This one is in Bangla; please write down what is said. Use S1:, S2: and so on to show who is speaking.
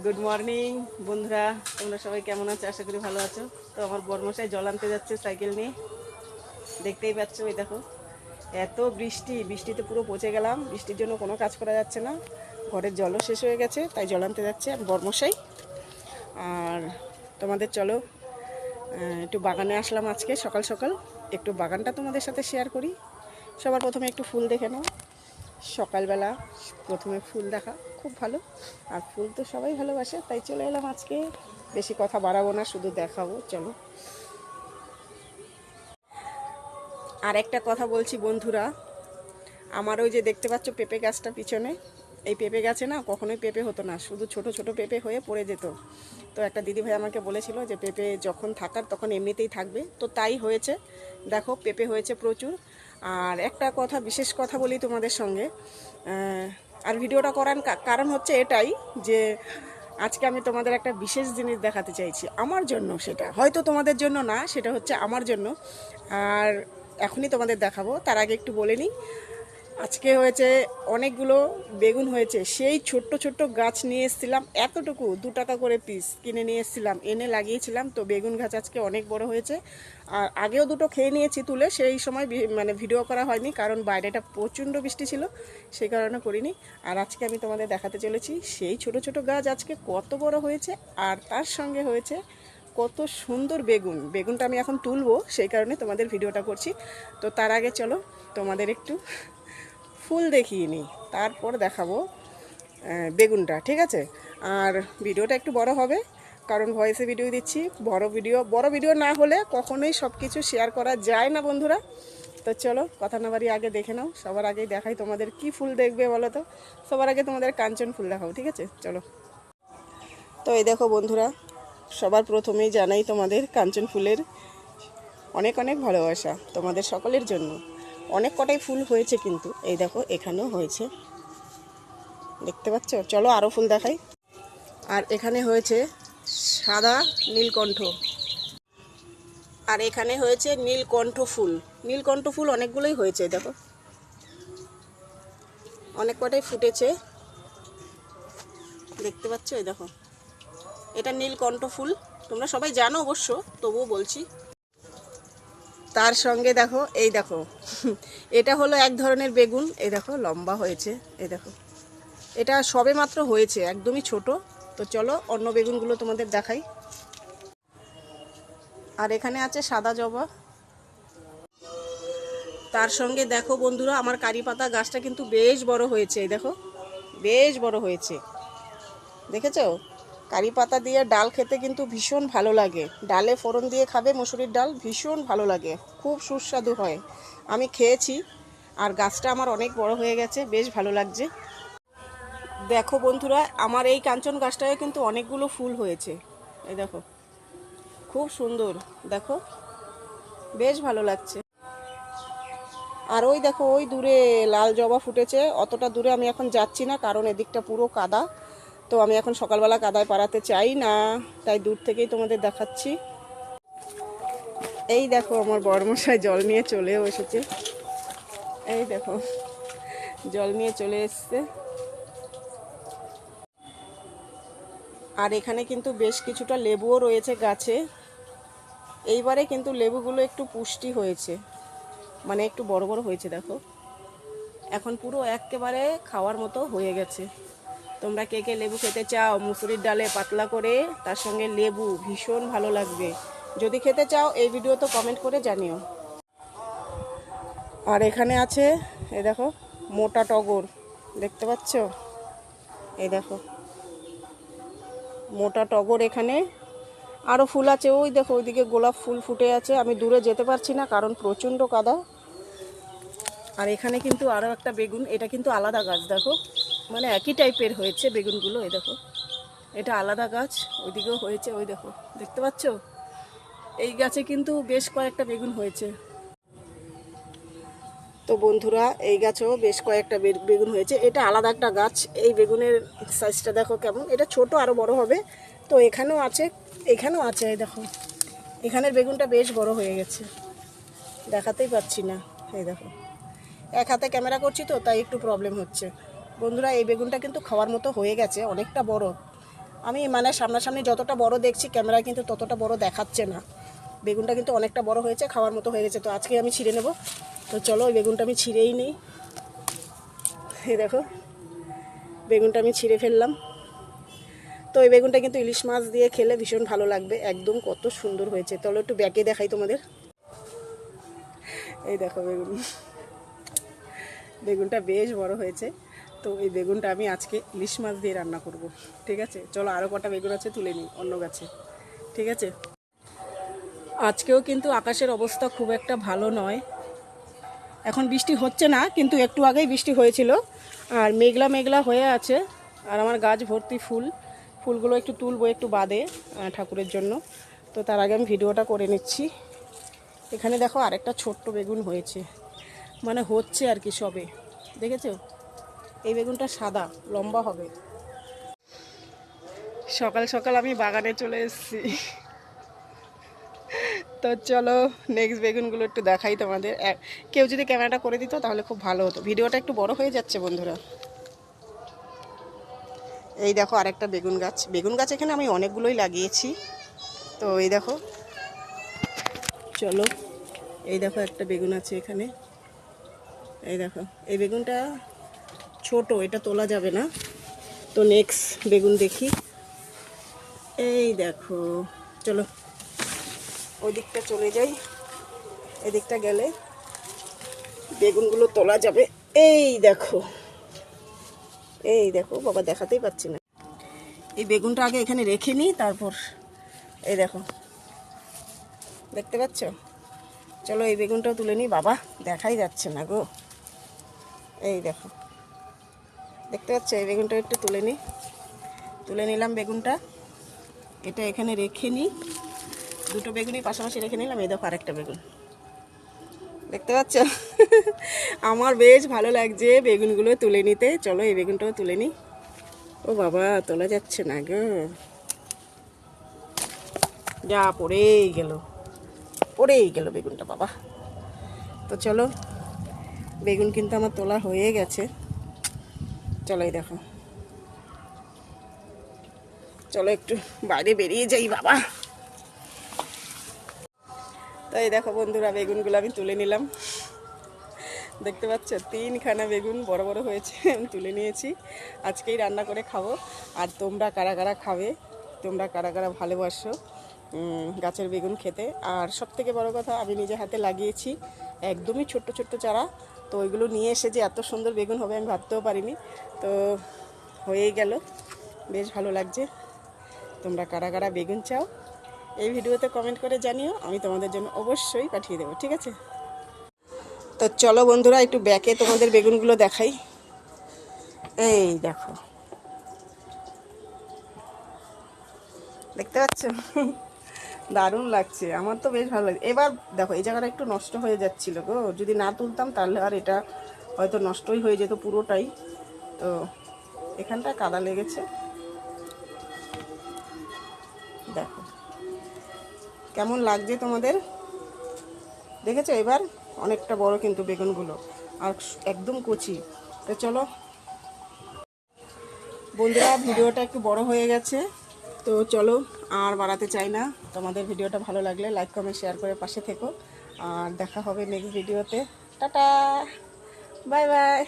S1: গুড মর্নিং বন্ধুরা, তোমরা সবাই কেমন আছো? আশা করি ভালো আছো। তো আমার বর্মশাই জল আনতে যাচ্ছে সাইকেল নিয়ে, দেখতেই পাচ্ছ। এই দেখো, এত বৃষ্টিতে পুরো পচে গেলাম। বৃষ্টির জন্য কোনো কাজ করা যাচ্ছে না, ঘরের জলও শেষ হয়ে গেছে, তাই জল আনতে যাচ্ছে আর বর্মশাই। আর তোমাদের চলো একটু বাগানে আসলাম আজকে সকাল সকাল, একটু বাগানটা তোমাদের সাথে শেয়ার করি। সবার প্রথমে একটু ফুল দেখে নাও। সকালবেলা প্রথমে ফুল দেখা খুব ভালো, আর ফুল তো সবাই ভালোবাসে, তাই চলে এলাম আজকে। বেশি কথা বাড়াবো না, শুধু দেখাবো, চলো। আর একটা কথা বলছি বন্ধুরা, আমার ওই যে দেখতে পাচ্ছ পেঁপে গাছটা পিছনে, এই পেঁপে গাছে না কখনোই পেঁপে হতো না, শুধু ছোট ছোট পেঁপে হয়ে পড়ে যেত। তো একটা দিদিভাই আমাকে বলেছিল যে পেঁপে যখন থাকার তখন এমনিতেই থাকবে, তো তাই হয়েছে। দেখো পেঁপে হয়েছে প্রচুর। আর একটা কথা, বিশেষ কথা বলি তোমাদের সঙ্গে, আর ভিডিওটা করার কারণ হচ্ছে এটাই যে আজকে আমি তোমাদের একটা বিশেষ জিনিস দেখাতে চাইছি আমার জন্য। সেটা হয়তো তোমাদের জন্য না, সেটা হচ্ছে আমার জন্য। আর এখনই তোমাদের দেখাবো, তার আগে একটু বলে নিই। আজকে হয়েছে অনেকগুলো বেগুন হয়েছে, সেই ছোট্ট ছোট্ট গাছ নিয়ে এসেছিলাম, এতটুকু 2 টাকা করে পিস কিনে নিয়ে এসেছিলাম, এনে লাগিয়েছিলাম। তো বেগুন গাছ আজকে অনেক বড় হয়েছে। আর আগেও দুটো খেয়ে নিয়েছি তুলে, সেই সময় মানে ভিডিও করা হয়নি, কারণ বাইরেটা প্রচণ্ড বৃষ্টি ছিল, সেই কারণে করিনি। আর আজকে আমি তোমাদের দেখাতে চলেছি সেই ছোট ছোট গাছ আজকে কত বড় হয়েছে, আর তার সঙ্গে হয়েছে কত সুন্দর বেগুনটা আমি এখন তুলবো, সেই কারণে তোমাদের ভিডিওটা করছি। তো তার আগে চলো তোমাদের একটু ফুল দেখিয়ে নিই, তারপর দেখাবো বেগুনটা, ঠিক আছে? আর ভিডিওটা একটু বড় হবে, কারণ ভয়েসে ভিডিও দিচ্ছি। বড় ভিডিও না হলে কখনোই সব কিছু শেয়ার করা যায় না বন্ধুরা। তো চলো কথা না বাড়িয়ে আগে দেখে নাও। সবার আগেই দেখাই তোমাদের কি ফুল দেখবে বলো তো। সবার আগে তোমাদের কাঞ্চন ফুল দেখাও, ঠিক আছে? চলো। তো এই দেখো বন্ধুরা, সবার প্রথমেই জানাই তোমাদের কাঞ্চন ফুলের অনেক অনেক ভালোবাসা তোমাদের সকলের জন্য। অনেক কটাই ফুল হয়েছে, কিন্তু এই দেখো এখানেও হয়েছে, দেখতে পাচ্ছ? চলো আরও ফুল দেখাই। আর এখানে হয়েছে সাদা নীলকণ্ঠ, আর এখানে হয়েছে নীলকণ্ঠ ফুল অনেকগুলোই হয়েছে, দেখো অনেক কটাই ফুটেছে, দেখতে পাচ্ছ? এই দেখো, এটা নীলকণ্ঠ ফুল, তোমরা সবাই জানো অবশ্য, তবুও বলছি। তার সঙ্গে দেখো, এই দেখো এটা হলো এক ধরনের বেগুন, এই দেখো লম্বা হয়েছে, এই দেখো এটা সবে মাত্র হয়েছে, একদমই ছোট। তো চলো অন্য বেগুনগুলো তোমাদের দেখাই। আর এখানে আছে সাদা জবা। তার সঙ্গে দেখো বন্ধুরা, আমার কারি পাতা গাছটা কিন্তু বেশ বড় হয়েছে, এই দেখো বেশ বড় হয়েছে, দেখেছো? কারি পাতা দিয়ে ডাল খেতে কিন্তু ভীষণ ভালো লাগে, ডালে ফোড়ন দিয়ে খাবে, মুসুরির ডাল ভীষণ ভালো লাগে, খুব সুস্বাদু হয়। আমি খেয়েছি, আর গাছটা আমার অনেক বড় হয়ে গেছে, বেশ ভালো লাগছে। দেখো বন্ধুরা, আমার এই কাঞ্চন গাছটায় কিন্তু অনেকগুলো ফুল হয়েছে, এই দেখো খুব সুন্দর, দেখো বেশ ভালো লাগছে। আর ওই দেখো ওই দূরে লাল জবা ফুটেছে, অতটা দূরে আমি এখন যাচ্ছি না, কারণ এদিকটা পুরো কাদা। তো আমি এখন সকালবেলা কাদায় পাড়াতে চাই না, তাই দূর থেকেই তোমাদের দেখাচ্ছি। এই দেখো আমার বড়মশাই জল নিয়ে চলেও এসেছে, এই দেখো জল নিয়ে চলে এসছে। আর এখানে কিন্তু বেশ কিছুটা লেবুও রয়েছে গাছে। এইবারে কিন্তু লেবুগুলো একটু পুষ্টি হয়েছে, মানে একটু বড় বড় হয়েছে, দেখো এখন পুরো একেবারে খাওয়ার মতো হয়ে গেছে। তোমরা কে কে লেবু খেতে চাও মুসুরির ডালে পাতলা করে, তার সঙ্গে লেবু ভীষণ ভালো লাগবে। যদি খেতে চাও এই ভিডিও তো কমেন্ট করে জানিও। আর এখানে আছে, এই দেখো মোটা টগর, দেখতে পাচ্ছ? এই দেখো মোটা টগর। এখানে আরও ফুল আছে, ওই দেখো ওইদিকে গোলাপ ফুল ফুটে আছে, আমি দূরে যেতে পারছি না কারণ প্রচণ্ড কাদা। আর এখানে কিন্তু আরও একটা বেগুন, এটা কিন্তু আলাদা গাছ, দেখো মানে একই টাইপের হয়েছে বেগুনগুলো, এই দেখো এটা আলাদা গাছ, ওইদিকেও হয়েছে, ওই দেখো দেখতে পাচ্ছ? এই গাছে কিন্তু বেশ কয়েকটা বেগুন হয়েছে। তো বন্ধুরা, এই গাছেও বেশ কয়েকটা বেগুন হয়েছে, এটা আলাদা একটা গাছ। এই বেগুনের সাইজটা দেখো কেমন, এটা ছোট, আরও বড় হবে। তো এখানেও আছে, এখানেও আছে, এই দেখো এখানের বেগুনটা বেশ বড় হয়ে গেছে, দেখাতেই পাচ্ছি না, এই দেখো এক হাতে ক্যামেরা করছি তো তাই একটু প্রবলেম হচ্ছে। বন্ধুরা এই বেগুনটা কিন্তু খাওয়ার মতো হয়ে গেছে, অনেকটা বড়। আমি মানে সামনাসামনি যতটা বড় দেখছি ক্যামেরায় কিন্তু ততটা বড় দেখাচ্ছে না। বেগুনটা কিন্তু অনেকটা বড় হয়েছে, খাওয়ার মতো হয়ে গেছে। তো আজকে আমি ছিঁড়ে নেব। তো চলো ওই বেগুনটা আমি ছিঁড়েই নিই। এই দেখো বেগুনটা আমি ছিঁড়ে ফেললাম। তো এই বেগুনটা কিন্তু ইলিশ মাছ দিয়ে খেলে ভীষণ ভালো লাগবে। একদম কত সুন্দর হয়েছে। চলো একটু ব্যাকে দেখাই তোমাদের। এই দেখো বেগুনটা বেশ বড় হয়েছে। তো এই বেগুনটা আমি আজকে ইলিশ মাছ দিয়ে রান্না করব। ঠিক আছে, চলো আরও কটা বেগুন আছে তুলে নিই অন্য গাছে। ঠিক আছে, আজকেও কিন্তু আকাশের অবস্থা খুব একটা ভালো নয়। এখন বৃষ্টি হচ্ছে না, কিন্তু একটু আগেই বৃষ্টি হয়েছিল। আর মেঘলা মেঘলা হয়ে আছে। আর আমার গাছ ভর্তি ফুল। ফুলগুলো একটু তুলবো একটু বাদে ঠাকুরের জন্য। তো তার আগে আমি ভিডিওটা করে নিচ্ছি। এখানে দেখো আরেকটা ছোট্ট বেগুন হয়েছে, মানে হচ্ছে আর কি সবে। দেখেছো, এই বেগুনটা সাদা লম্বা হবে। সকাল সকাল আমি বাগানে চলে এসেছি। তো চলো নেক্সট বেগুনগুলো একটু দেখাই তোমাদের। কেউ যদি ক্যামেরাটা করে দিত তাহলে খুব ভালো হতো। ভিডিওটা একটু বড় হয়ে যাচ্ছে বন্ধুরা। এই দেখো আরেকটা বেগুন গাছ। বেগুন গাছ এখানে আমি অনেকগুলোই লাগিয়েছি। তো এই দেখো, চলো এই দেখো একটা বেগুন আছে এখানে। এই দেখো এই বেগুনটা ছোট, এটা তোলা যাবে না। তো নেক্সট বেগুন দেখি। এই দেখো, চলো ওই দিকটা চলে যাই। এদিকটা গেলে বেগুনগুলো তোলা যাবে। এই দেখো, এই দেখো বাবা, দেখাতেই পাচ্ছি না। এই বেগুনটা আগে এখানে রেখে নিই, তারপর এই দেখো, দেখতে পাচ্ছ? চলো এই বেগুনটাও তুলে নিই। বাবা দেখাই যাচ্ছে না গো। এই দেখো, দেখতে পাচ্ছ? এই বেগুনটা একটু তুলে নিই। তুলে নিলাম বেগুনটা, এটা এখানে রেখে নিই। দুটো বেগুনই পাশাপাশি রেখে নিলাম। এই দেখো আরেকটা বেগুন, দেখতে পাচ্ছ? আমার বেশ ভালো লাগছে বেগুনগুলো তুলে নিতে। চলো এই বেগুনটাও তুলে নিই। ও বাবা, তোলা যাচ্ছে না গো, যা পড়েই গেল, পড়েই গেল বেগুনটা বাবা। তো চলো বেগুন কিন্তু আমার তোলা হয়ে গেছে। চলো এই দেখো, চলো একটু বাইরে বেরিয়ে যাই বাবা। তো এই দেখো বন্ধুরা, বেগুনগুলো আমি তুলে নিলাম। দেখতে পাচ্ছ 3খানা বেগুন বড় বড় হয়েছে, আমি তুলে নিয়েছি। আজকেই রান্না করে খাবো। আর তোমরা কারা কারা খাবে, তোমরা কারা কারা ভালোবাসো গাছের বেগুন খেতে। আর সবথেকে বড় কথা, আমি নিজে হাতে লাগিয়েছি, একদমই ছোট্ট ছোট্ট চারা। তো ওইগুলো নিয়ে এসে যে এত সুন্দর বেগুন হবে আমি ভাবতেও পারিনি। তো হয়েই গেল, বেশ ভালো লাগছে। তোমরা কারা কারা বেগুন চাও এই ভিডিওতে কমেন্ট করে জানিও, আমি তোমাদের জন্য অবশ্যই পাঠিয়ে দেবো। ঠিক আছে, তো চলো বন্ধুরা একটু ব্যাকে তোমাদের বেগুনগুলো দেখাই। এই দেখো, দেখতে পাচ্ছ? দারুণ লাগছে, আমার তো বেশ ভালো লাগছে। এবার দেখো এই জায়গাটা একটু নষ্ট হয়ে যাচ্ছিল গো, যদি না তুলতাম তাহলে আর এটা হয়তো নষ্টই হয়ে যেত পুরোটাই। তো এখানটা কাদা লেগেছে, দেখো কেমন লাগছে তোমাদের, দেখেছো? এবার অনেকটা বড় কিন্তু বেগুনগুলো, আর একদম কচি। তো চলো বন্ধুরা, ভিডিওটা একটু বড় হয়ে গেছে। তো চলো আর বাড়াতে চাই না। তোমাদের ভিডিওটা ভালো লাগলে লাইক কমেন্ট শেয়ার করে পাশে থেকো। আর দেখা হবে নেক্সট ভিডিওতে। Tata, bye bye.